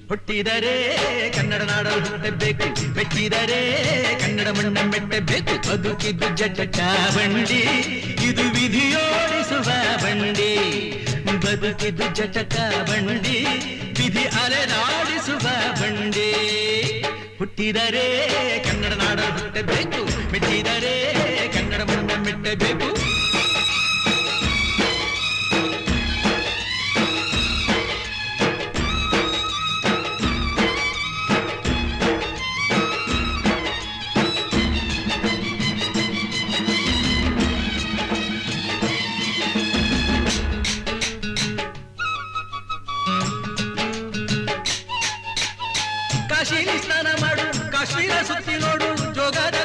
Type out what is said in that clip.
ಹುಟ್ಟಿದರೆ ಕನ್ನಡ ನಾಡಲು ಹುಟ್ಟಬೇಕು, ಮೆಚ್ಚಿದರೆ ಕನ್ನಡ ಮಣ್ಣ ಮೆಟ್ಟಬೇಕು. ಬದುಕಿದ್ದು ಜಟಕ ಬಂಡಿ, ಇದು ವಿಧಿಯೋಡಿಸುವ ಬಂಡಿ. ಬದುಕಿದ್ದು ಜಟಕ ಬಂಡಿ, ವಿಧಿ ಅಲೆದಾಡಿಸುವ ಬಂಡಿ. ಹುಟ್ಟಿದರೆ ಕನ್ನಡ ನಾಡಲು ಹುಟ್ಟಬೇಕು, ಮೆಚ್ಚಿದರೆ ಕನ್ನಡ ಮಣ್ಣ ಮೆಟ್ಟಬೇಕು. ಕಾಶಿ ಸ್ನಾನ ಮಾಡು, ಕಾಶ್ಮೀರ ಸುತ್ತಿ ನೋಡು, ಜೋಗದ